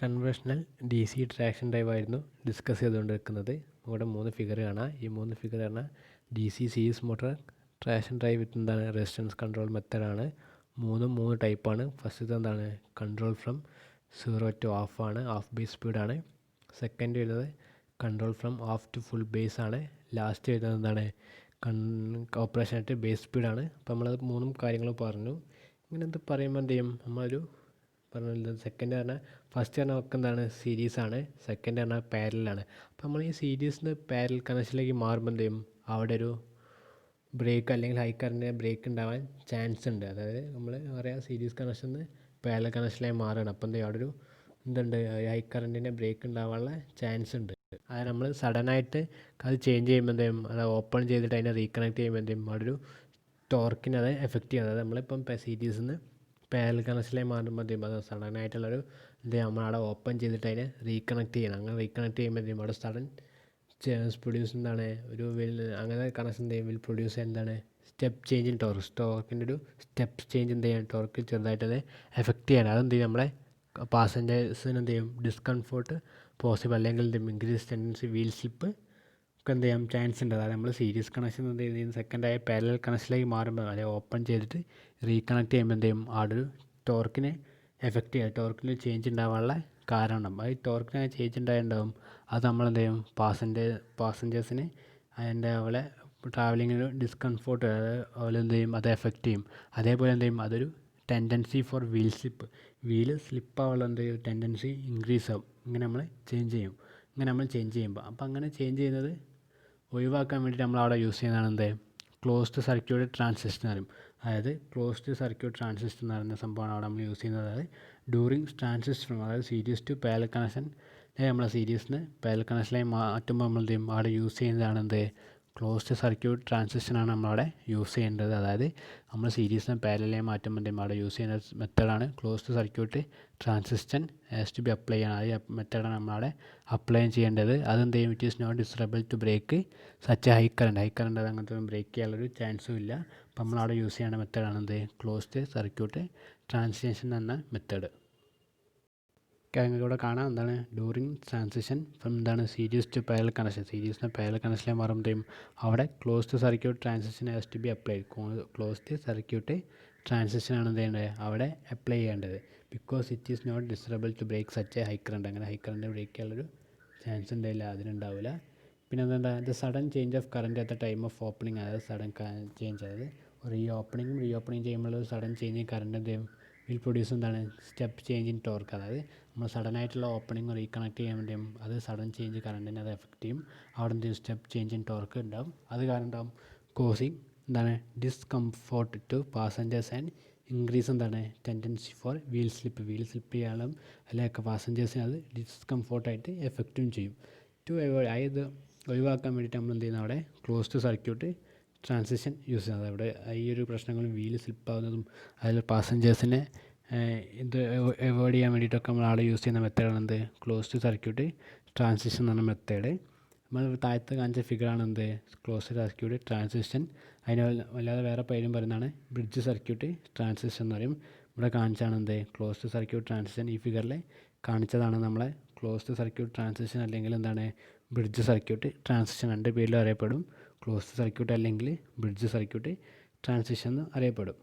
Conventional D C traction drive ആയിരുന്നു discuss ചെയ്തുകൊണ്ടിരിക്കുന്നത്. ഇവിടെ 3 ഫിഗർ കാണാം. ഈ 3 ഫിഗർ പറഞ്ഞാൽ D C series motor traction drive with എന്താണ് റെസിസ്റ്റൻസ് കൺട്രോൾ മെത്തേഡാണ്. 3 ടൈപ്പാണ്. ഫസ്റ്റത്തെ എന്താണ് കൺട്രോൾ ഫ്രം 0 to ഹാഫ് ആണ്, ഹാഫ് ബേസ് സ്പീഡാണ്. സെക്കൻഡ് വരുന്നത് control from half to full base ആണ്. ലാസ്റ്റ് വരുന്നത് എന്താണ് ഓപ്പറേഷൻ ആയിട്ട് ബേസ് സ്പീഡാണ്. അപ്പോൾ നമ്മളത് 3 കാര്യങ്ങൾ പറഞ്ഞു. ഇങ്ങനെ എന്ത് പറയുമ്പോൾ എന്ത് ചെയ്യും, നമ്മളൊരു പറഞ്ഞത് സെക്കൻഡ് പറഞ്ഞാൽ ഫസ്റ്റ് പറഞ്ഞാൽ നമുക്ക് എന്താണ് സീരീസാണ്, സെക്കൻഡ് പറഞ്ഞാൽ പാരലാണ്. അപ്പോൾ നമ്മൾ ഈ സീരീസിൽ നിന്ന് പാരൽ കണക്ഷനിലേക്ക് മാറുമ്പോൾ എന്ത് ചെയ്യും, അവിടെ ഒരു ബ്രേക്ക് അല്ലെങ്കിൽ ഹൈ കറൻറ്റ് ബ്രേക്ക് ഉണ്ടാവാൻ ചാൻസ് ഉണ്ട്. അതായത് നമ്മൾ പറയാം സീരീസ് കണക്ഷൻ നിന്ന് പാരൽ കണക്ഷനിലേക്ക് മാറുകയാണ്. അപ്പോൾ എന്ത് ചെയ്യും, അവിടെ ഒരു എന്തുണ്ട് ഹൈ കറൻറ്റിൻ്റെ ബ്രേക്ക് ഉണ്ടാവാനുള്ള ചാൻസ് ഉണ്ട്. അത് നമ്മൾ സഡനായിട്ട് അത് ചേഞ്ച് ചെയ്യുമ്പോൾ എന്ത് ചെയ്യും, അത് ഓപ്പൺ ചെയ്തിട്ട് അതിനെ റീകണക്ട് ചെയ്യുമ്പോൾ എന്ത് ചെയ്യും, അവിടെ ഒരു ടോർക്കിനെ അത് എഫക്റ്റ് ചെയ്യും. അതായത് നമ്മളിപ്പം സീരീസിൽ നിന്ന് പാരൽ കണക്ഷനിലേക്ക് മാറുമ്പോൾ എന്ത് ചെയ്യും, അത് സഡനായിട്ടുള്ളൊരു എന്ത് ചെയ്യും, നമ്മളവിടെ ഓപ്പൺ ചെയ്തിട്ട് അതിനെ റീകണക്ട് ചെയ്യണം. അങ്ങനെ റീകണക്ട് ചെയ്യുമ്പോൾ എന്ത് ചെയ്യും, അവിടെ സഡൻ പ്രൊഡ്യൂസ് എന്താണ് ഒരു അങ്ങനെ കണക്ഷൻ എന്ത് ചെയ്യും, പ്രൊഡ്യൂസ് എന്താണ് സ്റ്റെപ്പ് ചേഞ്ച് ഇൻ ടോർക്കിൻ്റെ ഒരു സ്റ്റെപ്പ് ചേഞ്ച് എന്ത് ചെയ്യാൻ ടോർക്ക് ചെറുതായിട്ട് അത് എഫക്റ്റ് ചെയ്യണം. അതെന്ത് ചെയ്യും, നമ്മളെ പാസഞ്ചേഴ്സിന് എന്ത് ചെയ്യും ഡിസ്കംഫോർട്ട് പോസിബിൾ അല്ലെങ്കിൽ ഇൻക്രീസ് ടെൻഡൻസി വീൽ സ്ലിപ്പ് ഒക്കെ എന്ത് ചെയ്യാൻ ചാൻസ് ഉണ്ട്. അതായത് നമ്മൾ സീരീസ് കണക്ഷൻ എന്ത് ചെയ്യും സെക്കൻഡായ പാരലൽ കണക്ഷനിലേക്ക് മാറുമ്പോൾ അല്ലെങ്കിൽ ഓപ്പൺ ചെയ്തിട്ട് റീകണക്ട് ചെയ്യുമ്പോൾ എന്ത് ചെയ്യും, അവിടെ ഒരു ടോർക്കിനെ എഫക്റ്റ് ചെയ്യുക, ടോർക്കിൽ ചേഞ്ച് ഉണ്ടാവാനുള്ള കാരണം. അത് ടോർക്കിന് ചേഞ്ച് ഉണ്ടായിട്ടുണ്ടാവും. അത് നമ്മളെന്ത് ചെയ്യും പാസഞ്ചേഴ്സിന് അതിൻ്റെ അവളെ ട്രാവലിങ്ങിന് ഡിസ്കംഫോർട്ട് അതുപോലെ എന്ത് ചെയ്യും അത് എഫക്റ്റ് ചെയ്യും. അതേപോലെ എന്ത് ചെയ്യും, അതൊരു tendency for wheel slip, wheel സ്ലിപ്പാവാനുള്ള എന്ത് ചെയ്യും ടെൻഡൻസി ഇൻക്രീസ് ആവും. ഇങ്ങനെ നമ്മൾ ചേഞ്ച് ചെയ്യുമ്പോൾ അപ്പോൾ അങ്ങനെ ചേഞ്ച് ചെയ്യുന്നത് ഒഴിവാക്കാൻ വേണ്ടിയിട്ട് നമ്മളവിടെ യൂസ് ചെയ്യുന്നതാണ് എന്ത് ക്ലോസ്ഡ് സർക്യൂട്ട് ട്രാൻസിസ്റ്റർ എന്ന് പറയും. അതായത് ക്ലോസ്ഡ് സർക്യൂട്ട് ട്രാൻസിസ്റ്റർ എന്ന് പറയുന്ന സംഭവമാണ് അവിടെ നമ്മൾ യൂസ് ചെയ്യുന്നത്. അതായത് ഡ്യൂറിങ് ട്രാൻസിസ്റ്റർ അതായത് സീരീസ് ടു പാരലൽ കണക്ഷൻ നമ്മളെ സീരീസിന് പാരലൽ കണക്ഷനിലേക്ക് മാറ്റുമ്പോൾ നമ്മൾ എന്ത് ചെയ്യും, അവിടെ യൂസ് ചെയ്യുന്നതാണ് എന്ത് ക്ലോസ്ഡ് സർക്യൂട്ട് ട്രാൻസിസ്റ്ററാണ് നമ്മളവിടെ യൂസ് ചെയ്യേണ്ടത്. അതായത് നമ്മൾ സീരീസിനെ പാരലലിലേക്ക് മാറ്റുമ്പോൾ എന്ത് ചെയ്യും, അവിടെ യൂസ് ചെയ്യുന്ന മെത്തേഡാണ് closed circuit transistor has to be apply ചെയ്യണം. ആ മെത്തേഡാണ് നമ്മളവിടെ അപ്ലൈ ചെയ്യേണ്ടത്. അതെന്ത് ചെയ്യും, it is not desirable to break such high current അത് അങ്ങനത്തെ ബ്രേക്ക് ചെയ്യാനുള്ളൊരു ചാൻസും ഇല്ല. അപ്പം നമ്മളവിടെ യൂസ് ചെയ്യേണ്ട മെത്തേഡാണ് എന്ത് ക്ലോസ്ഡ് സർക്യൂട്ട് ട്രാൻസിഷൻ എന്ന മെത്തേഡ്. ഇവിടെ കാണാം എന്താണ് ഡ്യൂറിങ് ട്രാൻസിഷൻ ഫ്രം എന്താണ് സീരീസ് ടു പാരലൽ കണക്ഷൻ, സീരീസിന് പാരലൽ കണക്ഷനിലേക്ക് മാറുമ്പോഴത്തേക്കും അവിടെ closed circuit transition has to be applied. Closed circuit ട്രാൻസിഷനാണ് എന്ത് ചെയ്യേണ്ടത് അവിടെ അപ്ലൈ ചെയ്യേണ്ടത്. Because it is not desirable to break such high current, അങ്ങനെ ഹൈ കറണ്ട് ബ്രേക്ക് ചെയ്യാനുള്ളൊരു ചാൻസ് ഉണ്ടായില്ല, അതിനുണ്ടാവില്ല. പിന്നെ എന്താ the sudden change of current at the time of opening, അതായത് സഡൻ ചേഞ്ച്, അതായത് റീ ഓപ്പണിംഗ് ചെയ്യുമ്പോൾ ഒരു സഡൻ ചേഞ്ച് ഇൻ കറണ്ട് എന്ത് ചെയ്യും വിൽ പ്രൊഡ്യൂസ് എന്താണ് സ്റ്റെപ്പ് ചേഞ്ച് ഇൻ ടോർക്ക്. അതായത് നമ്മൾ സഡനായിട്ടുള്ള ഓപ്പണിംഗ് റീകണക്ട് ചെയ്യാൻ വേണ്ടിയും അത് സഡൻ ചേഞ്ച് കറണ്ടിനെ അത് എഫക്റ്റ് ചെയ്യും. അവിടെ എന്ത് ചെയ്യും സ്റ്റെപ്പ് ചേഞ്ച് ഇൻ ടോർക്ക് ഉണ്ടാവും. അത് കാരണം ഉണ്ടാവും കോസിങ് എന്താണ് discomfort to passengers and increase എന്താണ് ടെൻഡൻസി ഫോർ വീൽ സ്ലിപ്പ് ചെയ്യാനും അല്ലെങ്കിൽ പാസഞ്ചേഴ്സിന് അത് ഡിസ്കംഫോർട്ടായിട്ട് എഫക്റ്റും ചെയ്യും. അതായത് ഒഴിവാക്കാൻ വേണ്ടിയിട്ട് നമ്മൾ എന്ത് ചെയ്യുന്നത് അവിടെ ക്ലോസ്ഡ് സർക്യൂട്ട് ട്രാൻസിഷൻ യൂസ് ചെയ്യുന്നത്. അവിടെ ഈ ഒരു പ്രശ്നങ്ങളും വീല് സ്ലിപ്പാവുന്നതും അതിൽ പാസഞ്ചേഴ്സിനെ ഇത് അവോയ്ഡ് ചെയ്യാൻ വേണ്ടിയിട്ടൊക്കെ നമ്മൾ അവിടെ യൂസ് ചെയ്യുന്ന മെത്തേഡാണ് എന്ത് ക്ലോസ്ഡ് സർക്യൂട്ട് ട്രാൻസിഷൻ എന്ന് പറഞ്ഞ മെത്തേഡ്. നമ്മൾ താഴത്ത് കാണിച്ച ഫിഗറാണ് എന്ത് ക്ലോസ്ഡ് സർക്യൂട്ട് ട്രാൻസിഷൻ. അതിന് അല്ലാതെ വേറെ പേരും പറയുന്നതാണ് ബ്രിഡ്ജ് സർക്യൂട്ട് ട്രാൻസിഷൻ എന്ന് പറയും. ഇവിടെ കാണിച്ചാണ് എന്ത് ക്ലോസ്ഡ് സർക്യൂട്ട് ട്രാൻസിഷൻ. ഈ ഫിഗറിൽ കാണിച്ചതാണ് നമ്മളെ ക്ലോസ്ഡ് സർക്യൂട്ട് ട്രാൻസിഷൻ അല്ലെങ്കിൽ എന്താണ് ബ്രിഡ്ജ് സർക്യൂട്ട് ട്രാൻസിഷൻ. രണ്ട് പേരിലും അറിയപ്പെടും, ക്ലോസ്ഡ് സർക്യൂട്ട് അല്ലെങ്കിൽ ബ്രിഡ്ജ് സർക്യൂട്ട് ട്രാൻസിഷൻ എന്ന് അറിയപ്പെടും.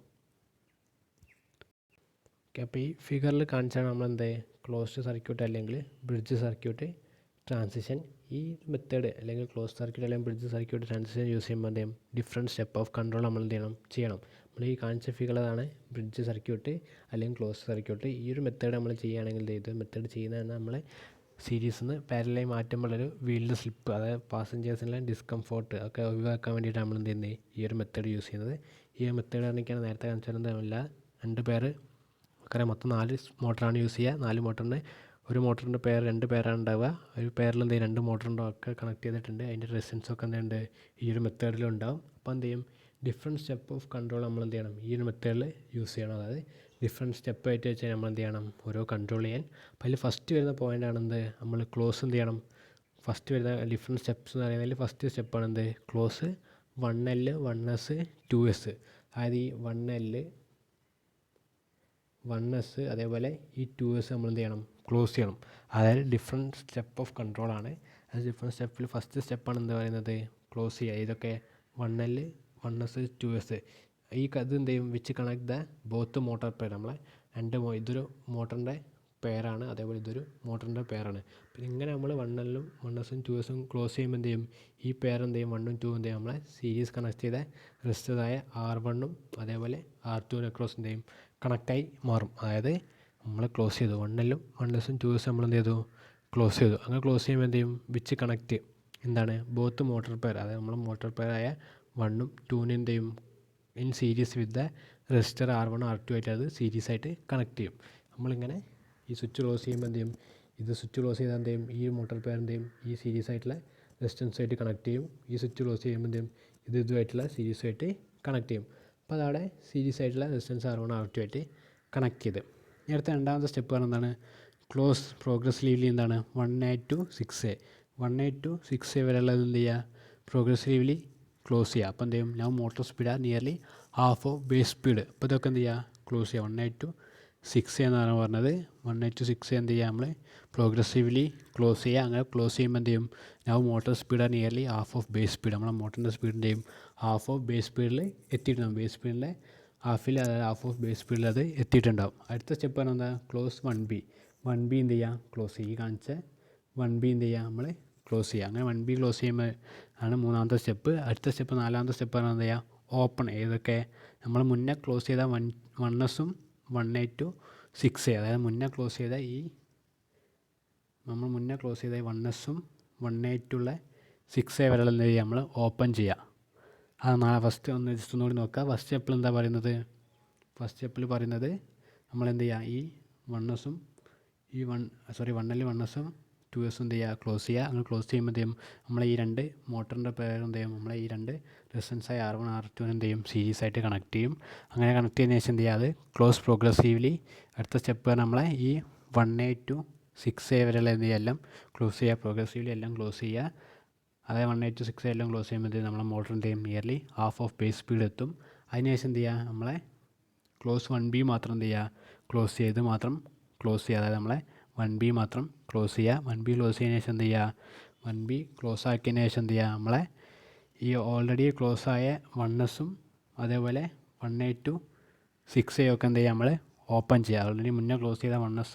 ഓക്കെ, അപ്പോൾ ഈ ഫിഗറിൽ കാണിച്ചാണ് നമ്മളെന്ത് ക്ലോസ്ഡ് സർക്യൂട്ട് അല്ലെങ്കിൽ ബ്രിഡ്ജ് സർക്യൂട്ട് ട്രാൻസിഷൻ. ഈ മെത്തേഡ് അല്ലെങ്കിൽ ക്ലോസ്ഡ് സർക്യൂട്ട് അല്ലെങ്കിൽ ബ്രിഡ്ജ് സർക്യൂട്ട് ട്രാൻസിഷൻ യൂസ് ചെയ്യുമ്പോൾ എന്ത് ചെയ്യും ഡിഫറെൻറ്റ് സ്റ്റെപ്പ് ഓഫ് കൺട്രോൾ നമ്മൾ എന്ത് ചെയ്യണം. നമ്മൾ ഈ കാണിച്ച ഫിഗറാണ് ബ്രിഡ്ജ് സർക്യൂട്ട് അല്ലെങ്കിൽ ക്ലോസ്ഡ് സർക്യൂട്ട്. ഈ ഒരു മെത്തേഡ് നമ്മൾ ചെയ്യുകയാണെങ്കിൽ ഇത് മെത്തേഡ് ചെയ്യുന്നതാണ് നമ്മളെ സീരീസിൽ നിന്ന് പാരലലായി മാറ്റുമ്പോഴൊരു വീലിൻ്റെ സ്ലിപ്പ്, അതായത് പാസഞ്ചേഴ്സിനുള്ള ഡിസ്കംഫോർട്ട് ഒക്കെ ഒഴിവാക്കാൻ വേണ്ടിയിട്ട് നമ്മൾ എന്ത് ചെയ്യുന്നത് ഈ ഒരു മെത്തേഡ് യൂസ് ചെയ്യുന്നത്. ഈ ഒരു മെത്തേഡ് പറഞ്ഞിട്ടാണ് നേരത്തെ കാണിച്ചിരുന്നില്ല. 2 പേര് കാരണം മൊത്തം 4 മോട്ടറാണ് യൂസ് ചെയ്യുക. 4 മോട്ടറിന് ഒരു മോട്ടറിൻ്റെ പേർ 2 പേരാണ് ഉണ്ടാവുക. ഒരു പേരിൽ എന്ത് ചെയ്യും 2 മോട്ടറിൻ്റെ ഒക്കെ കണക്ട് ചെയ്തിട്ടുണ്ട്. അതിൻ്റെ റെസിസ്റ്റൻസൊക്കെ എന്തുണ്ട് ഈ ഒരു മെത്തേഡിലുണ്ടാവും. അപ്പോൾ എന്ത് ചെയ്യും ഡിഫറെൻറ്റ് സ്റ്റെപ്പ് ഓഫ് കൺട്രോൾ നമ്മൾ എന്ത് ചെയ്യണം ഈ ഒരു മെത്തേഡിൽ യൂസ് ചെയ്യണം. അതായത് ഡിഫറെൻറ്റ് സ്റ്റെപ്പ് ആയിട്ട് വെച്ചാൽ നമ്മൾ എന്ത് ചെയ്യണം ഓരോ കൺട്രോൾ ചെയ്യാൻ. അപ്പോൾ അതിൽ ഫസ്റ്റ് വരുന്ന പോയിൻ്റാണ് എന്ത് നമ്മൾ ക്ലോസ് എന്ത് ചെയ്യണം. ഫസ്റ്റ് വരുന്ന ഡിഫറെൻറ്റ് സ്റ്റെപ്സ് എന്ന് പറയുന്നതിൽ ഫസ്റ്റ് സ്റ്റെപ്പാണ് എന്ത് ക്ലോസ് 1L 1S 2S. അതായത് ഈ 1L 1s അതേപോലെ ഈ 2s നമ്മൾ എന്ത് ചെയ്യണം, ക്ലോസ് ചെയ്യണം. അതായത് ഡിഫറെൻറ്റ് സ്റ്റെപ്പ് ഓഫ് കൺട്രോളാണ്. അത് ഡിഫറെൻറ്റ് സ്റ്റെപ്പിൽ ഫസ്റ്റ് സ്റ്റെപ്പാണ് എന്താ പറയുന്നത്, ക്ലോസ് ചെയ്യുക. ഇതൊക്കെ 1L 1s 2s ഈ ഇത് എന്ത് ചെയ്യും, which connect the both motor pair. നമ്മളെ ഇതൊരു മോട്ടറിൻ്റെ പെയറാണ്, അതേപോലെ ഇതൊരു മോട്ടറിൻ്റെ പെയറാണ്. പിന്നെ ഇങ്ങനെ നമ്മൾ 1L 1s 2s ക്ലോസ് ചെയ്യുമ്പോൾ എന്ത് ചെയ്യും, ഈ പെയർ എന്ത് ചെയ്യും, 1ഉം 2ഉം എന്ത് ചെയ്യും, നമ്മളെ സീരീസ് കണക്ട് ചെയ്ത റെസിസ്റ്ററായ R1ഉം അതേപോലെ R2 അക്രോസ് എന്ത് ചെയ്യും, കണക്റ്റായി മാറും. അതായത് നമ്മൾ ക്ലോസ് ചെയ്തു 1L 1s 2s നമ്മൾ എന്ത് ചെയ്തു, ക്ലോസ് ചെയ്തു. അങ്ങനെ ക്ലോസ് ചെയ്യുമ്പോൾ എന്ത് ചെയ്യും, വിച്ച് കണക്റ്റ് എന്താണ്, ബോത്ത് മോട്ടോർ പെയർ. അതായത് നമ്മൾ മോട്ടോർ പെയറായ 1ഉം 2നും എന്ത് ചെയ്യും, in series with the resistor R1 R2 ആയിട്ട് അത് സീരീസ് ആയിട്ട് കണക്ട് ചെയ്യും. നമ്മളിങ്ങനെ ഈ സ്വിച്ച് ക്ലോസ് ചെയ്യുമ്പോൾ എന്ത് ചെയ്യും, ഇത് സ്വിച്ച് ക്ലോസ് ചെയ്താൽ എന്ത് ചെയ്യും, ഈ മോട്ടോർ പെയർ എന്ത് ചെയ്യും, ഈ സീരീസ് ആയിട്ടുള്ള റെസിസ്റ്റൻസ് ആയിട്ട് കണക്ട് ചെയ്യും. ഈ സ്വിച്ച് ക്ലോസ് ചെയ്യുമ്പോൾ എന്ത് ചെയ്യും, ഇതുമായിട്ടുള്ള സീരീസ് ആയിട്ട് കണക്ട് ചെയ്യും. അപ്പോൾ അതവിടെ സീരീസ് ആയിട്ടുള്ള റെസിസ്റ്റൻസ് R1 R2 ആയിട്ട് കണക്ട് ചെയ്ത്. ഇനി അടുത്ത രണ്ടാമത്തെ സ്റ്റെപ്പ് പറഞ്ഞാൽ എന്താണ്, ക്ലോസ് പ്രോഗ്രസീവ്ലി എന്താണ് 1A to 6A 1A to 6A വരെയുള്ളത് എന്ത് ചെയ്യുക, പ്രോഗ്രസീവ്ലി ക്ലോസ് ചെയ്യുക. അപ്പോൾ എന്ത് ചെയ്യും, നൗ മോട്ടോർ സ്പീഡ് ആ nearly half of base speed. അപ്പോൾ ഇതൊക്കെ എന്ത് ചെയ്യുക, ക്ലോസ് ചെയ്യുക. 1A to 6A എന്നാണ് പറഞ്ഞത്. 1A to 6A എന്ത് ചെയ്യുക, നമ്മൾ പ്രോഗ്രസീവ്ലി ക്ലോസ് ചെയ്യുക. അങ്ങനെ ക്ലോസ് ചെയ്യുമ്പോൾ എന്ത് ചെയ്യും, നൗ മോട്ടോർ സ്പീഡ് ആ nearly half of base speed. നമ്മുടെ മോട്ടറിൻ്റെ സ്പീഡ് എന്ത് ചെയ്യും, ഹാഫ് ഓഫ് ബേസ് സ്പീഡിൽ എത്തിയിട്ടുണ്ടാകും. ബേസ് സ്പീഡിൻ്റെ ഹാഫിൽ, അതായത് ഹാഫ് ഓഫ് ബേസ് സ്പീഡിൽ അത് എത്തിയിട്ടുണ്ടാകും. അടുത്ത സ്റ്റെപ്പ് പറഞ്ഞാൽ എന്താ, ക്ലോസ് 1B 1B എന്ത് ചെയ്യുക, ക്ലോസ് ചെയ്യുക. ഈ കാണിച്ച 1B എന്ത് ചെയ്യുക, നമ്മൾ ക്ലോസ് ചെയ്യുക. അങ്ങനെ 1B ക്ലോസ് ചെയ്യുമ്പോൾ ആണ് മൂന്നാമത്തെ സ്റ്റെപ്പ്. അടുത്ത സ്റ്റെപ്പ് നാലാമത്തെ സ്റ്റെപ്പ് പറഞ്ഞാൽ എന്താ ചെയ്യുക, ഓപ്പൺ. ഏതൊക്കെ നമ്മൾ മുന്നേ ക്ലോസ് ചെയ്ത 1s 1A to 6A, അതായത് മുന്നേ ക്ലോസ് ചെയ്ത നമ്മൾ മുന്നേ ക്ലോസ് ചെയ്ത 1s 1A to 6A വരെ എന്ത് ചെയ്യുക, നമ്മൾ ഓപ്പൺ ചെയ്യുക. അത് ഫസ്റ്റ് ഒന്ന് ജസ്റ്റ് ഒന്നുകൂടി നോക്കുക. ഫസ്റ്റ് സ്റ്റെപ്പിൽ എന്താ പറയുന്നത്, ഫസ്റ്റ് സ്റ്റെപ്പിൽ പറയുന്നത് നമ്മൾ എന്ത് ചെയ്യുക, ഈ 1s ഈ 1L 1s 2s എന്ത് ചെയ്യുക, ക്ലോസ് ചെയ്യുക. അങ്ങനെ ക്ലോസ് ചെയ്യുമ്പോൾ എന്ത് ചെയ്യും, നമ്മൾ ഈ രണ്ട് മോട്ടറിൻ്റെ പേര് എന്ത് ചെയ്യും, നമ്മളെ ഈ രണ്ട് റെസിസ്റ്റൻസായ R1 R2 എന്ത് ചെയ്യും, സീരീസ് ആയിട്ട് കണക്ട് ചെയ്യും. അങ്ങനെ കണക്ട് ചെയ്തതിന് ശേഷം എന്ത് ചെയ്യുക, അത് ക്ലോസ് പ്രോഗ്രസീവ്ലി. അടുത്ത സ്റ്റെപ്പ് നമ്മളെ ഈ 1A to 6A വരെയുള്ള എന്ത് ചെയ്യുക, എല്ലാം ക്ലോസ് ചെയ്യുക. പ്രോഗ്രസീവ്ലി എല്ലാം ക്ലോസ് ചെയ്യുക. അതായത് 1A to 6A എല്ലാം ക്ലോസ് ചെയ്യുമ്പോൾ നമ്മളെ മോട്ടർ എന്ത് ചെയ്യും, nearly half of base speed എത്തും. അതിനുശേഷം എന്ത് ചെയ്യുക, നമ്മളെ ക്ലോസ് 1B മാത്രം എന്ത് ചെയ്യുക, ക്ലോസ് ചെയ്ത് മാത്രം ക്ലോസ് ചെയ്യുക. അതായത് നമ്മളെ 1B മാത്രം ക്ലോസ് ചെയ്യുക. 1B ക്ലോസ് ചെയ്തതിന് ശേഷം എന്ത് ചെയ്യുക, 1B ക്ലോസ് ആക്കിയതിന് ശേഷം എന്ത് ചെയ്യുക, നമ്മളെ ഈ ഓൾറെഡി ക്ലോസ് ആയ 1s അതേപോലെ 1A to 6A ഒക്കെ എന്ത് ചെയ്യുക, നമ്മൾ ഓപ്പൺ ചെയ്യുക. ഓൾറെഡി മുന്നേ ക്ലോസ് ചെയ്ത 1s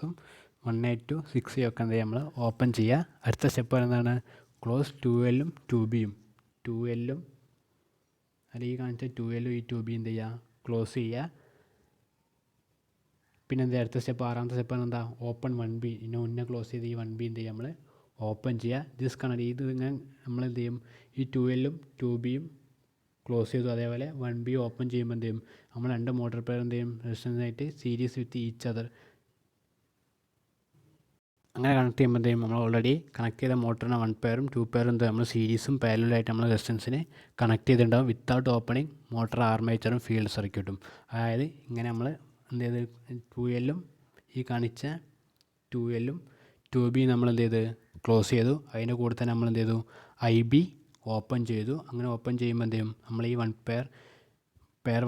1A to 6A ഒക്കെ എന്ത് ചെയ്യുക, നമ്മൾ ഓപ്പൺ ചെയ്യുക. അടുത്ത സ്റ്റെപ്പ് എന്താണ്, ക്ലോസ് 2L 2Bയും 2L അല്ലെങ്കിൽ കാണിച്ച 2L ഈ 2B എന്ത് ചെയ്യുക, ക്ലോസ് ചെയ്യുക. പിന്നെ എന്താ അടുത്ത സ്റ്റെപ്പ്, ആറാമത്തെ സ്റ്റെപ്പ് എന്താ, ഓപ്പൺ 1B. ഇതിന് മുന്നേ ക്ലോസ് ചെയ്ത് ഈ 1B എന്ത് ചെയ്യുക, നമ്മൾ ഓപ്പൺ ചെയ്യുക. ദിസ് കണക്ട് ഇത് ഇങ്ങനെ നമ്മൾ എന്ത് ചെയ്യും, ഈ 2L 2Bയും ക്ലോസ് ചെയ്തു. അതേപോലെ 1B ഓപ്പൺ ചെയ്യുമ്പോൾ എന്ത് ചെയ്യും, നമ്മൾ രണ്ട് മോട്ടോർ പെയർ എന്ത് ചെയ്യും, റെസിസ്റ്റൻസായിട്ട് സീരീസ് വിത്ത് ഈച്ച് അതർ. അങ്ങനെ കണക്ട് ചെയ്യുമ്പോൾ എന്ത് ചെയ്യും, നമ്മൾ ഓൾറെഡി കണക്ട് ചെയ്ത മോട്ടറിന് 1 പെയറും 2 പെയറും എന്ത് നമ്മൾ സീരീസും പാരലലായിട്ട് നമ്മൾ റെസിസ്റ്റൻസിന് കണക്ട് ചെയ്തിട്ടുണ്ടാകും വിത്തൗട്ട് ഓപ്പണിംഗ് മോട്ടർ ആർമേച്ചറും ഫീൽഡ് സർക്യൂട്ടും. അതായത് ഇങ്ങനെ നമ്മൾ എന്ത് ചെയ്ത് 2L ഈ കാണിച്ച 2L 2B നമ്മൾ എന്ത് ചെയ്ത് ക്ലോസ് ചെയ്തു. അതിൻ്റെ കൂടെ തന്നെ നമ്മൾ എന്ത് ചെയ്തു, IB ഓപ്പൺ ചെയ്തു. അങ്ങനെ ഓപ്പൺ ചെയ്യുമ്പോൾ എന്ത് ചെയ്യും, നമ്മൾ ഈ 1 പെയർ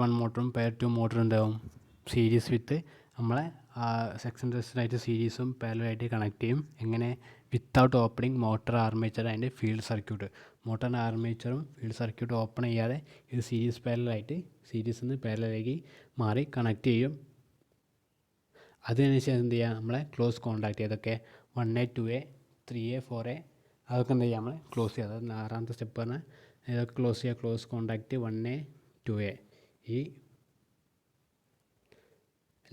1 മോട്ടറും പെയർ 2 മോട്ടറും എന്താവും, സീരീസ് വിത്ത് നമ്മളെ സെക്ഷൻ റെസിസ്റ്ററായിട്ട് സീരീസും പാരലലായിട്ട് കണക്ട് ചെയ്യും. എങ്ങനെ, വിത്തൗട്ട് ഓപ്പണിംഗ് മോട്ടർ ആർമേച്ചർ അതിൻ്റെ ഫീൽഡ് സർക്യൂട്ട്. മോട്ടറിൻ്റെ ആർമേച്ചറും ഫീൽഡ് സർക്യൂട്ട് ഓപ്പൺ ചെയ്യാതെ ഇത് സീരീസ് പാരലായിട്ട് സീരീസിൽ നിന്ന് പാരലാക്കി മാറി കണക്ട് ചെയ്യും. അതിനുശേഷം എന്ത് ചെയ്യുക, നമ്മളെ ക്ലോസ് കോൺടാക്റ്റ് ഏതൊക്കെ 1A 2A 3A 4A അതൊക്കെ എന്ത് ചെയ്യുക, നമ്മൾ ക്ലോസ് ചെയ്യുക. അതായത് ആറാമത്തെ സ്റ്റെപ്പ് പറഞ്ഞാൽ ഇതൊക്കെ ക്ലോസ് ചെയ്യുക. Close contact 1A 2A. ഈ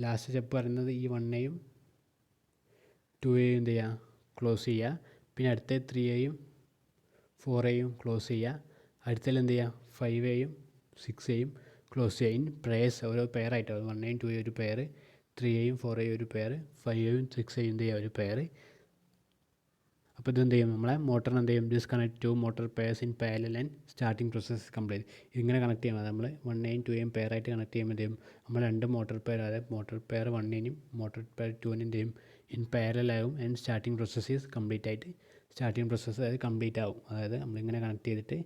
ലാസ്റ്റ് സ്റ്റെപ്പ് പറയുന്നത് ഈ 1Aയും 2Aയും എന്ത് ചെയ്യുക, ക്ലോസ് ചെയ്യുക. പിന്നെ അടുത്ത 3Aയും 4Aയും ക്ലോസ് ചെയ്യുക. അടുത്തതിൽ എന്ത് ചെയ്യുക, 5Aയും 6Aയും ക്ലോസ് ചെയ്യുക. ഇൻ പെയർസ്, ഓരോ പെയറായിട്ട് 1Aയും 2Aയും ഒരു പെയർ, 3Aയും 4Aയും ഒരു പെയർ, 5Aയും 6Aയും എന്ത് ചെയ്യുക, ഒരു പെയർ. അപ്പോൾ ഇതെന്ത് ചെയ്യും, നമ്മളെ മോട്ടറിന് എന്ത് ചെയ്യും, disconnect 2 motor pairs in parallel and starting process complete. ഇതിങ്ങനെ കണക്ട് ചെയ്യണം. നമ്മൾ 1Aയും 2Aയും പെയറായിട്ട് കണക്ട് ചെയ്യുമ്പോൾ എന്ത് ചെയ്യും, നമ്മൾ രണ്ട് മോട്ടർ പെയർ, അതായത് മോട്ടർ പെയർ 1Aനും മോട്ടർ പെയർ 2Aനും എന്ത് ചെയ്യും, ഇൻ പാരലലാകും and starting process is complete ആയിട്ട് സ്റ്റാർട്ടിംഗ് പ്രോസസ്സ് അതായത് കംപ്ലീറ്റ് ആവും. അതായത് നമ്മളിങ്ങനെ കണക്ട് ചെയ്തിട്ട്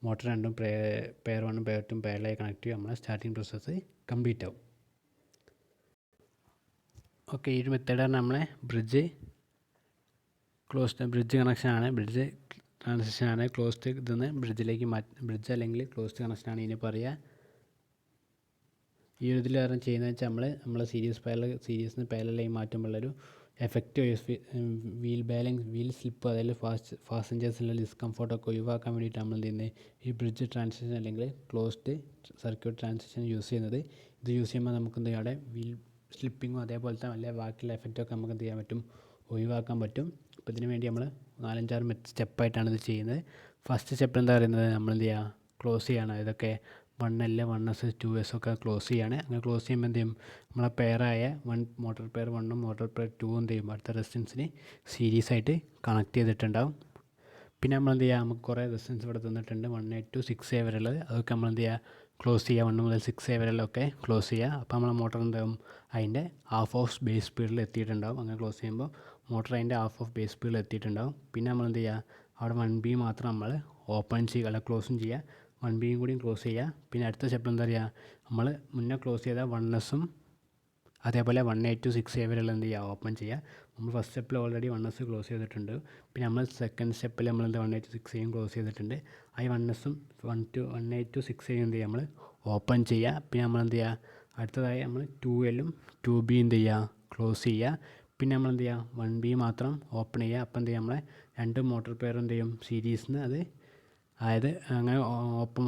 മോട്ടർ രണ്ടും പെയർ 1ഉം പെയർ 2ഉം പാരലായി കണക്ട് ചെയ്യും, നമ്മളെ സ്റ്റാർട്ടിംഗ് പ്രോസസ്സ് കംപ്ലീറ്റ് ആവും. ഓക്കെ, ഈ ഒരു മെത്തേഡാണ് നമ്മളെ ബ്രിഡ്ജ് കണക്ഷനാണ്, ബ്രിഡ്ജ് ട്രാൻസിഷനാണ്. ക്ലോസ്ഡ് ഇതെന്ന് ബ്രിഡ്ജിലേക്ക് ബ്രിഡ്ജ് അല്ലെങ്കിൽ ക്ലോസ്ഡ് കണക്ഷനാണ് ഇതിന് പറയുക. ഈ ഒരു ഇതിൽ കാരണം ചെയ്യുന്നത് വെച്ചാൽ നമ്മളെ സീരീസിന് പാരലായി മാറ്റുമ്പോഴൊരു എഫക്റ്റീവ് വീൽ സ്ലിപ്പ്, അതായത് പാസഞ്ചേഴ്സിനുള്ള ഡിസ്കംഫോർട്ടൊക്കെ ഒഴിവാക്കാൻ വേണ്ടിയിട്ട് നമ്മൾ എന്ത് ചെയ്യുന്നത്, ഈ ബ്രിഡ്ജ് ട്രാൻസിഷൻ അല്ലെങ്കിൽ ക്ലോസ്ഡ് സർക്യൂട്ട് ട്രാൻസിഷൻ യൂസ് ചെയ്യുന്നത്. ഇത് യൂസ് ചെയ്യുമ്പോൾ നമുക്ക് എന്ത് ചെയ്യും, അവിടെ വീൽ സ്ലിപ്പിങ്ങും അതേപോലത്തെ നല്ല ബാക്കിയുള്ള എഫക്റ്റൊക്കെ നമുക്ക് എന്ത് ചെയ്യാൻ പറ്റും, ഒഴിവാക്കാൻ പറ്റും. അപ്പോൾ ഇതിന് വേണ്ടി നമ്മൾ 4-5 സ്റ്റെപ്പായിട്ടാണ് ഇത് ചെയ്യുന്നത്. ഫസ്റ്റ് സ്റ്റെപ്പ് എന്താ പറയുന്നത്, നമ്മൾ എന്ത് ചെയ്യുക, ക്ലോസ് ചെയ്യണം. ഇതൊക്കെ 1L 1S 2S ഒക്കെ ക്ലോസ് ചെയ്യാണ്. അങ്ങനെ ക്ലോസ് ചെയ്യുമ്പോൾ എന്ത് ചെയ്യും, നമ്മളെ പെയറായ മോട്ടോർ പെയർ 1ഉം മോട്ടോർ പെയർ 2ഉം എന്ത് ചെയ്യും, അടുത്ത റെസിസ്റ്റൻസിന് സീരീസ് ആയിട്ട് കണക്ട് ചെയ്തിട്ടുണ്ടാവും. പിന്നെ നമ്മൾ എന്ത് ചെയ്യുക, നമുക്ക് കുറേ റെസിസ്റ്റൻസ് ഇവിടെ തന്നിട്ടുണ്ട് 1A to 6A വരെയുള്ളത്. അതൊക്കെ നമ്മൾ എന്ത് ചെയ്യുക, ക്ലോസ് ചെയ്യുക. 1 മുതൽ 6A വരെയുള്ളതൊക്കെ ക്ലോസ് ചെയ്യുക. അപ്പോൾ നമ്മളെ മോട്ടോർ എന്താകും, അതിൻ്റെ ഹാഫ് ഓഫ് ബേസ് സ്പീഡിൽ എത്തിയിട്ടുണ്ടാവും. അങ്ങനെ ക്ലോസ് ചെയ്യുമ്പോൾ മോട്ടോർ അതിൻ്റെ ഹാഫ് ഓഫ് ബേസ് സ്പീഡിൽ എത്തിയിട്ടുണ്ടാവും. പിന്നെ നമ്മൾ എന്ത് ചെയ്യുക, അവിടെ 1B മാത്രം നമ്മൾ ഓപ്പൺ ചെയ്യുക, അല്ല ക്ലോസും ചെയ്യുക. 1Bയും കൂടിയും ക്ലോസ് ചെയ്യുക. പിന്നെ അടുത്ത സ്റ്റെപ്പ് എന്താ പറയുക, നമ്മൾ മുന്നേ ക്ലോസ് ചെയ്ത 1Sഉം അതേപോലെ 1A to 6A വരെയുള്ള എന്ത് ചെയ്യുക, ഓപ്പൺ ചെയ്യുക. നമ്മൾ ഫസ്റ്റ് സ്റ്റെപ്പിൽ ഓൾറെഡി 1S ക്ലോസ് ചെയ്തിട്ടുണ്ട്. പിന്നെ നമ്മൾ സെക്കൻഡ് സ്റ്റെപ്പിൽ നമ്മൾ എന്താ 1A to 6Aയും ക്ലോസ് ചെയ്തിട്ടുണ്ട്. ആ 1Sഉം 1A to 6Aയും എന്ത് ചെയ്യുക, നമ്മൾ ഓപ്പൺ ചെയ്യുക. പിന്നെ നമ്മൾ എന്ത് ചെയ്യുക, അടുത്തതായി നമ്മൾ 2Lഉം 2B എന്ത് ചെയ്യുക, ക്ലോസ് ചെയ്യുക. പിന്നെ നമ്മൾ എന്ത് ചെയ്യുക, 1B മാത്രം ഓപ്പൺ ചെയ്യുക. അപ്പോൾ എന്ത് ചെയ്യുക, നമ്മളെ 2 മോട്ടോർ പെയർ എന്ത് ചെയ്യും, സീരീസിന് അത് അതായത് അങ്ങനെ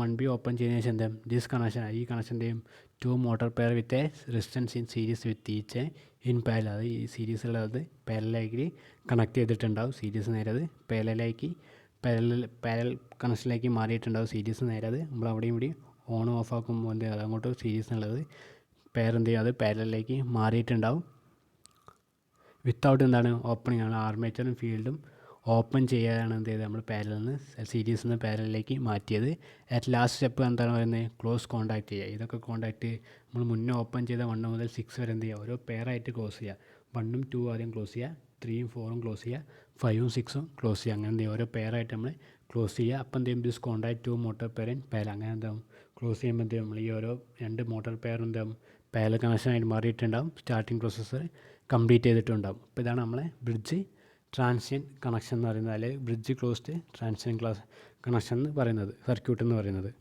1B ഓപ്പൺ ചെയ്തതിന് ശേഷം എന്താ ദിസ് കണക്ഷൻ, ഈ കണക്ഷൻ എന്ത് ചെയ്യും, 2 motor pair with a resistance in series with each in parallel. അത് ഈ സീരീസിലുള്ളത് പാരലാക്കി കണക്ട് ചെയ്തിട്ടുണ്ടാവും. സീരീസ് നേരെ അത് പാരലൽ കണക്ഷനിലേക്ക് മാറിയിട്ടുണ്ടാവും. സീരീസ് നേരെ അത് നമ്മൾ അവിടെയും ഇവിടെയും ഓൺ ഓഫ് ആക്കുമ്പോൾ എന്ത് ചെയ്യുക, അങ്ങോട്ട് സീരീസ് എന്നുള്ളത് പെയർ എന്ത് ചെയ്യും, അത് പാരലിലേക്ക് മാറിയിട്ടുണ്ടാവും. വിത്തൗട്ട് എന്താണ് ഓപ്പണിംഗ് ആണ്, ആർമേച്ചറും ഫീൽഡും ഓപ്പൺ ചെയ്യാനാണ് എന്ത് ചെയ്തത്, നമ്മൾ സീരീസിൽ നിന്ന് പാരലിലേക്ക് മാറ്റിയത്. അറ്റ് ലാസ്റ്റ് സ്റ്റെപ്പ് എന്താണ് പറയുന്നത്, ക്ലോസ് കോൺടാക്ട് ചെയ്യുക. ഇതൊക്കെ കോൺടാക്ട് നമ്മൾ മുന്നേ ഓപ്പൺ ചെയ്ത 1 മുതൽ 6 വരെ എന്ത് ചെയ്യുക, ഓരോ പെയറായിട്ട് ക്ലോസ് ചെയ്യുക. 1ഉം 2ഉം ആദ്യം ക്ലോസ് ചെയ്യുക, 3ഉം 4ഉം ക്ലോസ് ചെയ്യുക, 5ഉം 6ഉം ക്ലോസ് ചെയ്യുക. അങ്ങനെ എന്ത് ചെയ്യുക, ഓരോ പെയറായിട്ട് നമ്മൾ ക്ലോസ് ചെയ്യുക. അപ്പം എന്ത് ചെയ്യും, this contact 2 motor pair in parallel. അങ്ങനെ എന്താവും, ക്ലോസ് ചെയ്യുമ്പോൾ എന്ത് ചെയ്യും, നമ്മൾ ഈ ഓരോ 2 മോട്ടോർ പെയർ എന്താവും പാരലൽ കണക്ഷനായിട്ട് മാറിയിട്ടുണ്ടാവും. സ്റ്റാർട്ടിങ് പ്രോസസ്സർ കംപ്ലീറ്റ് ചെയ്തിട്ടുണ്ടാവും. അപ്പോൾ ഇതാണ് നമ്മളെ ബ്രിഡ്ജ് ട്രാൻസിഷൻ കണക്ഷൻ എന്ന് പറയുന്നത്, അല്ലെങ്കിൽ ബ്രിഡ്ജ് ക്ലോസ്ഡ് ട്രാൻസിഷൻ കണക്ഷൻ എന്ന് പറയുന്നത്, സർക്യൂട്ട് എന്ന് പറയുന്നത്.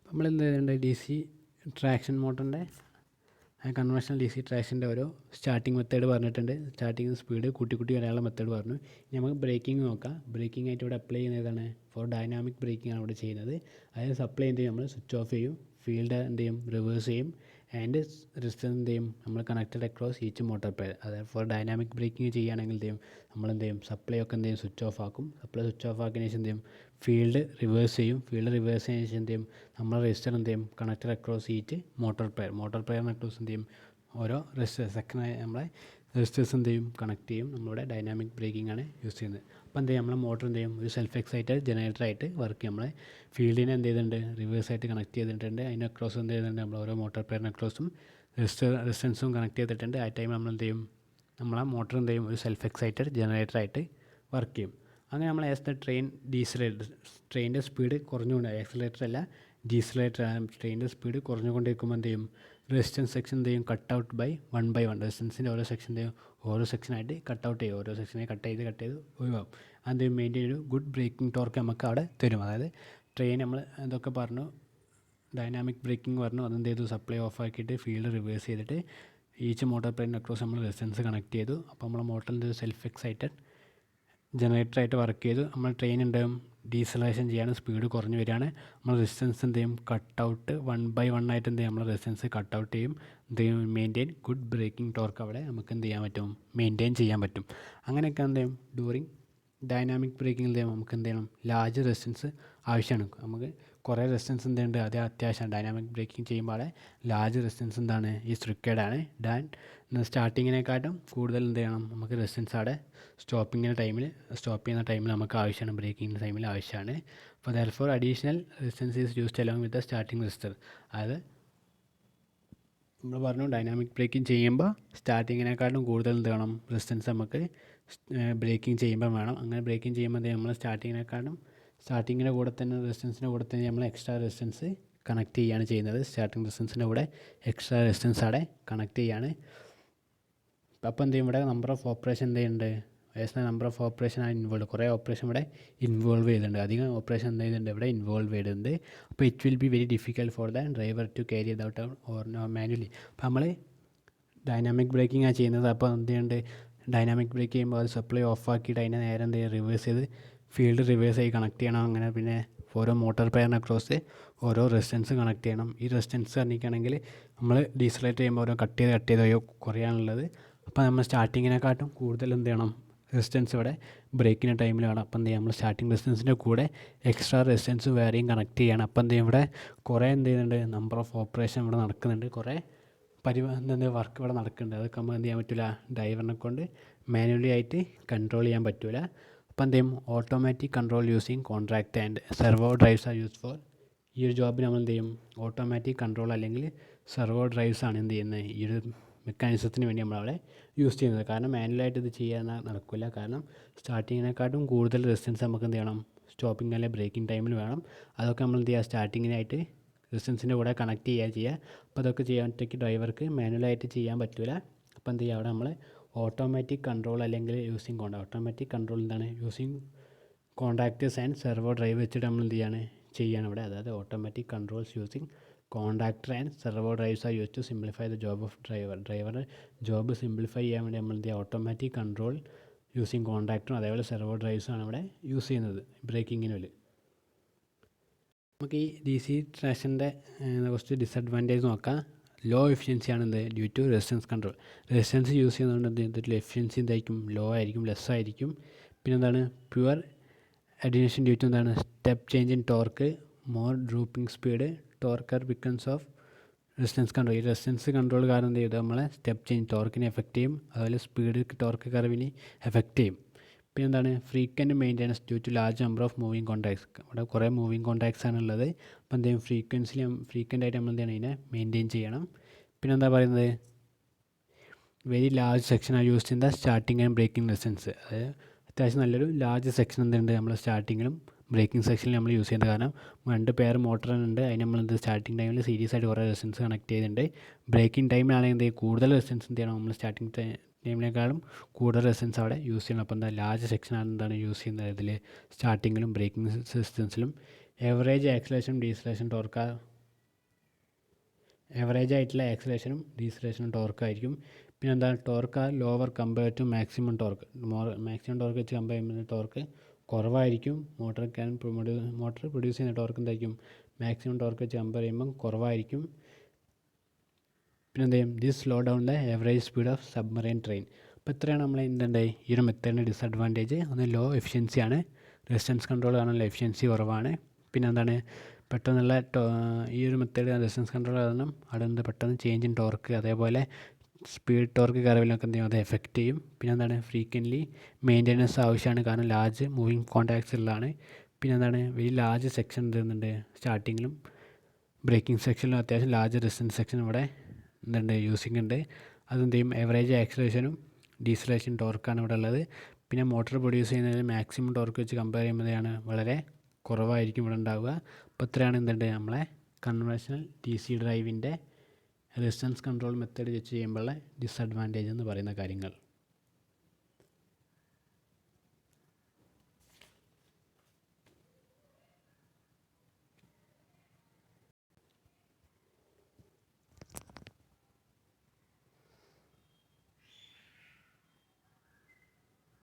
നമ്മൾ എന്ത് ചെയ്തിട്ടുണ്ട്, DC ട്രാക്ഷൻ മോട്ടറിൻ്റെ കൺവെൻഷണൽ DC ട്രാക്ഷൻ്റെ ഓരോ സ്റ്റാർട്ടിങ് മെത്തേഡ് പറഞ്ഞിട്ടുണ്ട്. സ്റ്റാർട്ടിങ് സ്പീഡ് കൂട്ടി വരാനുള്ള മെത്തേഡ് പറഞ്ഞു. ഇനി നമുക്ക് ബ്രേക്കിംഗ് നോക്കാം. ബ്രേക്കിംഗ് ആയിട്ട് ഇവിടെ അപ്ലൈ ചെയ്യുന്നത് ഏതാണ്, ഫോർ ഡൈനാമിക് ബ്രേക്കിംഗ് ആണ് ഇവിടെ ചെയ്യുന്നത്. അതായത് സപ്ലൈ എന്ത് ചെയ്യും, നമ്മൾ സ്വിച്ച് ഓഫ് ചെയ്യും, ഫീൽഡ് എന്ത് ചെയ്യും, റിവേഴ്സ് ചെയ്യും, ആൻഡ് റെസിസ്റ്റൻസ് എന്ത് ചെയ്യും, നമ്മൾ connected across each motor pair. അതായത് ഫോർ ഡൈനാമിക് ബ്രേക്കിംഗ് ചെയ്യുകയാണെങ്കിൽ എന്ത് ചെയ്യും, നമ്മൾ എന്ത് ചെയ്യും, സപ്ലൈ ഒക്കെ എന്ത് ചെയ്യും, സ്വിച്ച് ഓഫ് ആക്കും. സപ്ലൈ സ്വിച്ച് ഓഫ് ആക്കിയതിന് ശേഷം എന്ത് ചെയ്യും, ഫീൽഡ് റിവേഴ്സ് ചെയ്യും. ഫീൽഡ് റിവേഴ്സ് ചെയ്തതിന് ശേഷം എന്ത് ചെയ്യും, നമ്മൾ റെസിസ്റ്റർ എന്ത് ചെയ്യും, കണക്റ്റഡ് അക്രോസ് ഈച്ച് മോട്ടോർ പെയറിന് അക്രോസ് എന്ത് ചെയ്യും, ഓരോ സെക്കൻഡ് നമ്മളെ റെസിസ്റ്റേഴ്സ് എന്ത് ചെയ്യും, കണക്ട് ചെയ്യും. നമ്മളിവിടെ ഡൈനാമിക് ബ്രേക്കിംഗ് ആണ് യൂസ് ചെയ്യുന്നത്. അപ്പോൾ എന്ത് ചെയ്യും, നമ്മളെ മോട്ടർ എന്ത് ചെയ്യും, ഒരു സെൽഫ് എക്സൈറ്റഡ് ജനറേറ്ററായിട്ട് വർക്ക് ചെയ്യും. നമ്മളെ ഫീൽഡിനെ എന്ത് ചെയ്തിട്ടുണ്ട്, റിവേഴ്സ് ആയിട്ട് കണക്ട് ചെയ്തിട്ടുണ്ട്. അതിന് അക്രോസ് എന്ത് ചെയ്തിട്ടുണ്ട്, നമ്മൾ ഓരോ മോട്ടോർ പെയറിന് അക്രോസും റെസിസ്റ്റൻസും കണക്ട് ചെയ്തിട്ടുണ്ട്. ആ ടൈം നമ്മൾ എന്ത് ചെയ്യും, നമ്മളെ മോട്ടർ എന്ത് ചെയ്യും, ഒരു സെൽഫ് എക്സൈറ്റഡ് ജനറേറ്ററായിട്ട് വർക്ക് ചെയ്യും. അങ്ങനെ നമ്മൾ ആസ് ദ ട്രെയിനിൻ്റെ സ്പീഡ് കുറഞ്ഞുകൊണ്ട്, ആക്സിലേറ്റർ അല്ല ഡീസിലേറ്റർ, ട്രെയിനിൻ്റെ സ്പീഡ് കുറഞ്ഞുകൊണ്ടിരിക്കുമ്പോൾ എന്ത് ചെയ്യും, റെസിസ്റ്റൻസ് സെക്ഷൻ എന്ത് ചെയ്യും, കട്ട് ഔട്ട് ബൈ 1 by 1. റെസിസ്റ്റൻസിൻ്റെ ഓരോ സെക്ഷൻ എന്ത് ചെയ്യും, ഓരോ സെക്ഷനായിട്ട് കട്ട് ഔട്ട് ചെയ്യും. ഓരോ സെക്ഷനെ കട്ട് ചെയ്ത് ഒഴിവാകും. അത് മെയിൻറ്റെയിൻ ഒരു ഗുഡ് ബ്രേക്കിംഗ് ടോർക്ക് നമുക്ക് അവിടെ തരും. അതായത് ട്രെയിൻ നമ്മൾ എന്തൊക്കെ പറഞ്ഞു, ഡൈനാമിക് ബ്രേക്കിംഗ് പറഞ്ഞു, അതെന്ത് ചെയ്തു, സപ്ലൈ ഓഫ് ആക്കിയിട്ട് ഫീൽഡ് റിവേഴ്സ് ചെയ്തിട്ട് ഈച്ച് മോട്ടോർ പെയറിന് അക്രോസ് നമ്മൾ റെസിസ്റ്റൻസ് കണക്ട് ചെയ്തു. അപ്പോൾ നമ്മളെ മോട്ടറിൻ്റെ സെൽഫ് എക്സൈറ്റഡ് ജനറേറ്ററായിട്ട് വർക്ക് ചെയ്തു. നമ്മൾ ട്രെയിൻ ഉണ്ടാവും ഡീസലേഷൻ ചെയ്യാണ്, സ്പീഡ് കുറഞ്ഞു വരികയാണ്. നമ്മൾ റെസിസ്റ്റൻസ് എന്ത് ചെയ്യും, കട്ട് ഔട്ട് 1 by 1 ആയിട്ട് എന്ത് ചെയ്യും, നമ്മൾ റെസിസ്റ്റൻസ് കട്ട് ഔട്ട് ചെയ്യും. എന്ത് ചെയ്യും, മെയിൻറ്റെയിൻ ഗുഡ് ബ്രേക്കിംഗ് ടോർക്ക് അവിടെ നമുക്ക് എന്ത് ചെയ്യാൻ പറ്റും, മെയിൻറ്റെയിൻ ചെയ്യാൻ പറ്റും. അങ്ങനെയൊക്കെ എന്ത് ചെയ്യും, ഡ്യൂറിങ് ഡൈനാമിക് ബ്രേക്കിംഗ് എന്ത് ചെയ്യും, നമുക്ക് എന്ത് ചെയ്യണം, ലാർജ് റെസിസ്റ്റൻസ് ആവശ്യമാണ്. നമുക്ക് കുറേ റെസിസ്റ്റൻസ് എന്തുണ്ട്, അത് അത്യാവശ്യമാണ്. ഡൈനാമിക് ബ്രേക്കിംഗ് ചെയ്യുമ്പോൾ ലാർജ് റെസിസ്റ്റൻസ് എന്താണ്, റിക്വയർഡ് ആണ്. സ്റ്റാർട്ടിങ്ങിനെക്കാട്ടും കൂടുതൽ എന്ത് ചെയ്യണം, നമുക്ക് റെസിസ്റ്റൻസ് അവിടെ സ്റ്റോപ്പ് ചെയ്യുന്ന ടൈമിൽ നമുക്ക് ആവശ്യമാണ്, ബ്രേക്കിംഗ് ടൈമിൽ ആവശ്യമാണ്. അപ്പോൾ therefore additional resistance is used along with the starting resistor. അതായത് നമ്മൾ പറഞ്ഞു, ഡൈനാമിക് ബ്രേക്കിംഗ് ചെയ്യുമ്പോൾ സ്റ്റാർട്ടിങ്ങിനെക്കാട്ടും കൂടുതൽ എന്ത് വേണം, റെസിസ്റ്റൻസ് നമുക്ക് ബ്രേക്കിംഗ് ചെയ്യുമ്പോൾ വേണം. അങ്ങനെ ബ്രേക്കിംഗ് ചെയ്യുമ്പോൾ നമ്മൾ സ്റ്റാർട്ടിങ്ങിൻ്റെ കൂടെ തന്നെ റെസിസ്റ്റൻസിൻ്റെ കൂടെ തന്നെ നമ്മൾ എക്സ്ട്രാ റെസിസ്റ്റൻസ് കണക്ട് ചെയ്യുകയാണ് ചെയ്യുന്നത്. സ്റ്റാർട്ടിംഗ് റെസിസ്റ്റൻസിൻ്റെ കൂടെ എക്സ്ട്രാ റെസിസ്റ്റൻസ് അവിടെ കണക്ട് ചെയ്യുകയാണ്. അപ്പോൾ എന്ത് ചെയ്യും, ഇവിടെ നമ്പർ ഓഫ് ഓപ്പറേഷൻ എന്ത് ചെയ്യുന്നുണ്ട്, നമ്പർ ഓഫ് ഓപ്പറേഷൻ ആണ് ഇൻവോൾവ്, കുറേ ഓപ്പറേഷൻ ഇവിടെ ഇൻവോൾവ് ചെയ്തിട്ടുണ്ട്, അധികം ഓപ്പറേഷൻ എന്ത് ചെയ്യുന്നുണ്ട് ഇവിടെ ഇൻവോൾവ് ചെയ്തിട്ടുണ്ട്. അപ്പോൾ it will be very difficult for the driver to carry ഇത് ഔട്ട് ഓർ മാനുവലി. അപ്പോൾ നമ്മൾ ഡൈനാമിക് ബ്രേക്കിംഗ് ആണ് ചെയ്യുന്നത്. അപ്പോൾ എന്ത് ചെയ്യുന്നുണ്ട്, ഡൈനാമിക് ബ്രേക്ക് ചെയ്യുമ്പോൾ അത് സപ്ലൈ ഓഫ് ആക്കിയിട്ട് അതിനെ നേരെ എന്ത് ചെയ്യുക, റിവേഴ്സ് ചെയ്ത് ഫീൽഡ് റിവേഴ്സ് ആയി കണക്ട് ചെയ്യണം. അങ്ങനെ പിന്നെ ഓരോ മോട്ടോർ പെയറിന് അക്രോസ് ഓരോ റെസിസ്റ്റൻസ് കണക്ട് ചെയ്യണം. ഈ റെസിസ്റ്റൻസ് പറഞ്ഞിരിക്കുകയാണെങ്കിൽ നമ്മൾ ഡീസലേറ്റ് ചെയ്യുമ്പോൾ ഓരോ കട്ട് ചെയ്ത് കുറയാനുള്ളത്. അപ്പോൾ നമ്മൾ സ്റ്റാർട്ടിങ്ങിനെക്കാട്ടും കൂടുതൽ എന്ത് ചെയ്യണം, റെസിസ്റ്റൻസ് ഇവിടെ ബ്രേക്കിൻ്റെ ടൈമിൽ വേണം. അപ്പോൾ എന്ത് ചെയ്യുക, നമ്മൾ സ്റ്റാർട്ടിങ് റെസിസ്റ്റൻസിൻ്റെ കൂടെ എക്സ്ട്രാ റെസിസ്റ്റൻസ് വേറെയും കണക്ട് ചെയ്യണം. അപ്പോൾ എന്ത് ചെയ്യും, ഇവിടെ കുറേ എന്ത് ചെയ്യുന്നുണ്ട്, നമ്പർ ഓഫ് ഓപ്പറേഷൻ ഇവിടെ നടക്കുന്നുണ്ട്, കുറേ വർക്ക് ഇവിടെ നടക്കുന്നുണ്ട്. അതൊക്കെ നമ്മൾ എന്ത് ചെയ്യാൻ പറ്റില്ല, ഡ്രൈവറിനെ കൊണ്ട് മാനുവലി ആയിട്ട് കൺട്രോൾ ചെയ്യാൻ പറ്റില്ല. അപ്പോൾ എന്ത് ചെയ്യും, automatic control using contract and servo drives are use for. ഈ ഒരു ജോബിന് നമ്മൾ എന്ത് ചെയ്യും, ഓട്ടോമാറ്റിക് കൺട്രോൾ അല്ലെങ്കിൽ സെർവോ ഡ്രൈവ്സ് ആണ് എന്ത് ചെയ്യുന്നത്, ഈ ഒരു മെക്കാനിസത്തിന് വേണ്ടി നമ്മളവിടെ യൂസ് ചെയ്യുന്നത്. കാരണം മാനുവലായിട്ട് ഇത് ചെയ്യാൻ നടക്കില്ല. കാരണം സ്റ്റാർട്ടിങ്ങിനെക്കാട്ടും കൂടുതൽ റെസിസ്റ്റൻസ് നമുക്ക് എന്ത് ചെയ്യണം, സ്റ്റോപ്പിംഗ് അല്ലെങ്കിൽ ബ്രേക്കിംഗ് ടൈമിൽ വേണം. അതൊക്കെ നമ്മൾ എന്ത് ചെയ്യുക, സ്റ്റാർട്ടിങ്ങിനായിട്ട് റെസിസ്റ്റൻസിൻ്റെ കൂടെ കണക്ട് ചെയ്യുക. അപ്പോൾ അതൊക്കെ ചെയ്യാൻ ഒറ്റയ്ക്ക് ഡ്രൈവർക്ക് മാനുവലായിട്ട് ചെയ്യാൻ പറ്റില്ല. അപ്പോൾ എന്ത് ചെയ്യുക, അവിടെ നമ്മൾ ഓട്ടോമാറ്റിക് കൺട്രോൾ അല്ലെങ്കിൽ യൂസിങ് ഓട്ടോമാറ്റിക് കൺട്രോൾ എന്താണ്, using contactors and servo drive വെച്ചിട്ട് നമ്മൾ എന്ത് ചെയ്യാണ് ഇവിടെ. അതായത് automatic controls using contactor and servo drives are use to simplify the job of ഡ്രൈവറുടെ ജോബ് സിംപ്ലിഫൈ ചെയ്യാൻ വേണ്ടി നമ്മൾ എന്ത് ചെയ്യുക, ഓട്ടോമാറ്റിക് കൺട്രോൾ യൂസിങ് കോൺടാക്ടറും അതേപോലെ സെർവോ ഡ്രൈവ്സും ആണ് ഇവിടെ യൂസ് ചെയ്യുന്നത് ബ്രേക്കിങ്ങിന്. നമുക്ക് ഈ ഡി സി ട്രാക്ഷൻ്റെ കുറച്ച് ഡിസഡ്വാൻറ്റേജ് നോക്കാം. ലോ എഫിഷ്യൻസി ആണ് എന്ത്, due to resistance control. Resistance use ചെയ്യുന്നതുകൊണ്ട് എന്ത് ചെയ്തിട്ടുള്ള എഫിഷ്യൻസി എന്തായിരിക്കും, ലോ ആയിരിക്കും, ലെസ് ആയിരിക്കും. പിന്നെ എന്താണ്, പ്യുവർ അഡിനേഷൻ ഡ്യൂ ടു എന്താണ്, step change in torque, more drooping speed, torque becomes of resistance control. ഈ റെസിസ്റ്റൻസ് കൺട്രോൾ കാരണം എന്ത് ചെയ്തു, നമ്മളെ സ്റ്റെപ്പ് ചേഞ്ച് ടോർക്കിനെ എഫക്റ്റ് ചെയ്യും, അതുപോലെ സ്പീഡ് ടോർക്ക് കർവിനെ എഫക്റ്റ് ചെയ്യും. പിന്നെ എന്താണ്, frequent maintenance due to large number of moving contacts. ഇവിടെ കുറേ മൂവിങ് കോൺടാക്ട്സ് ആണ് ഉള്ളത്. അപ്പോൾ എന്ത് ചെയ്യും, ഫ്രീക്വൻ്റ് ആയിട്ട് നമ്മൾ എന്ത് ചെയ്യണം, ഇതിനെ മെയിൻറ്റെയിൻ ചെയ്യണം. പിന്നെ എന്താ പറയുന്നത്, very large section are used in the starting and braking resistance. അതായത് അത്യാവശ്യം നല്ലൊരു ലാർജ് സെക്ഷൻ എന്തുണ്ട് നമ്മൾ സ്റ്റാർട്ടിങ്ങിലും ബ്രേക്കിംഗ് സെക്ഷനിൽ നമ്മൾ യൂസ് ചെയ്യുന്നത്. കാരണം 2 പെയർ മോട്ടറുണ്ട്, അതിന് നമ്മൾ സ്റ്റാർട്ടിങ് ടൈമിൽ സീരീസ് ആയിട്ട് കുറേ റെസിസ്റ്റൻസ് കണക്ട് ചെയ്തിട്ടുണ്ട്. ബ്രേക്കിംഗ് ടൈമിലാണെങ്കിൽ എന്ത് ചെയ്യും, കൂടുതൽ റെസിസ്റ്റൻസ് എന്ത് ചെയ്യണം, നമ്മൾ സ്റ്റാർട്ടിങ് ടൈമിനേക്കാളും കൂടുതൽ റെസിസ്റ്റൻസ് അവിടെ യൂസ് ചെയ്യണം. അപ്പോൾ എന്താ, ലാർജ് സെക്ഷനാണ് എന്താണ് യൂസ് ചെയ്യുന്നത് ഇതിൽ സ്റ്റാർട്ടിങ്ങിലും ബ്രേക്കിംഗ് റെസിസ്റ്റൻസിലും. എവറേജ് ആക്സിലറേഷനും ഡീസലേഷൻ ടോർക്ക്, എവറേജ് ആയിട്ടുള്ള ആക്സിലറേഷനും ഡീസലേഷനും ടോർക്കായിരിക്കും. പിന്നെ എന്താ, torque lower compare to maximum torque. Maximum torque വെച്ച് കമ്പയർ ചെയ്യുമ്പോൾ ടോർക്ക് കുറവായിരിക്കും. മോട്ടർ പ്രൊഡ്യൂസ് ചെയ്യുന്ന ടോർക്ക് എന്തായിരിക്കും, മാക്സിമം ടോർക്ക് വെച്ച് കമ്പയർ ചെയ്യുമ്പോൾ കുറവായിരിക്കും. പിന്നെ എന്ത് ചെയ്യും, this slow down the average speed of submarine train. അപ്പോൾ ഇത്രയാണ് നമ്മൾ എന്തുണ്ടായി ഈ ഒരു മെത്തേഡിൻ്റെ ഡിസഡ്വാൻറ്റേജ്. ഒന്ന് ലോ എഫിഷ്യൻസിയാണ്, റെസിസ്റ്റൻസ് കൺട്രോൾ കാരണം എഫിഷ്യൻസി കുറവാണ്. പിന്നെ എന്താണ്, പെട്ടെന്നുള്ള ഈ ഒരു മെത്തേഡ് റെസിസ്റ്റൻസ് കൺട്രോൾ കാരണം അവിടെ പെട്ടെന്ന് ചേഞ്ച് ഇൻ ടോർക്ക്, അതേപോലെ സ്പീഡ് ടോർക്ക് കർവിലൊക്കെ എന്ത് ചെയ്യും, അത് എഫക്റ്റ് ചെയ്യും. പിന്നെ എന്താണ്, ഫ്രീക്വൻ്റ്ലി മെയിൻ്റെനൻസ് ആവശ്യമാണ്, കാരണം ലാർജ് മൂവിങ് കോൺടാക്ട്സ് ഉള്ളതാണ്. പിന്നെ എന്താണ്, വെരി ലാർജ് സെക്ഷൻ എന്തുണ്ട്, സ്റ്റാർട്ടിങ്ങിലും ബ്രേക്കിംഗ് സെക്ഷനിലും അത്യാവശ്യം ലാർജ് റെസിസ്റ്റൻസ് സെക്ഷൻ ഇവിടെ എന്തുണ്ട്, യൂസിങ് ഉണ്ട്. അതെന്ത് ചെയ്യും, എവറേജ് ആക്സിലറേഷനും ഡീസലേഷൻ ടോർക്കാണ് ഇവിടെ ഉള്ളത്. പിന്നെ മോട്ടോർ പ്രൊഡ്യൂസ് ചെയ്യുന്നതിൽ മാക്സിമം ടോർക്ക് വെച്ച് കമ്പയർ ചെയ്യുമ്പോഴാണ് വളരെ കുറവായിരിക്കും ഇവിടെ ഉണ്ടാവുക. അപ്പോൾ ഇത്രയാണ് എന്തുണ്ട് നമ്മളെ കൺവെൻഷണൽ ഡി സി ഡ്രൈവിൻ്റെ റെസിസ്റ്റൻസ് കൺട്രോൾ മെത്തേഡ് വെച്ച് ചെയ്യുമ്പോഴുള്ള ഡിസഡ്വാൻറ്റേജ് എന്ന് പറയുന്ന കാര്യങ്ങൾ.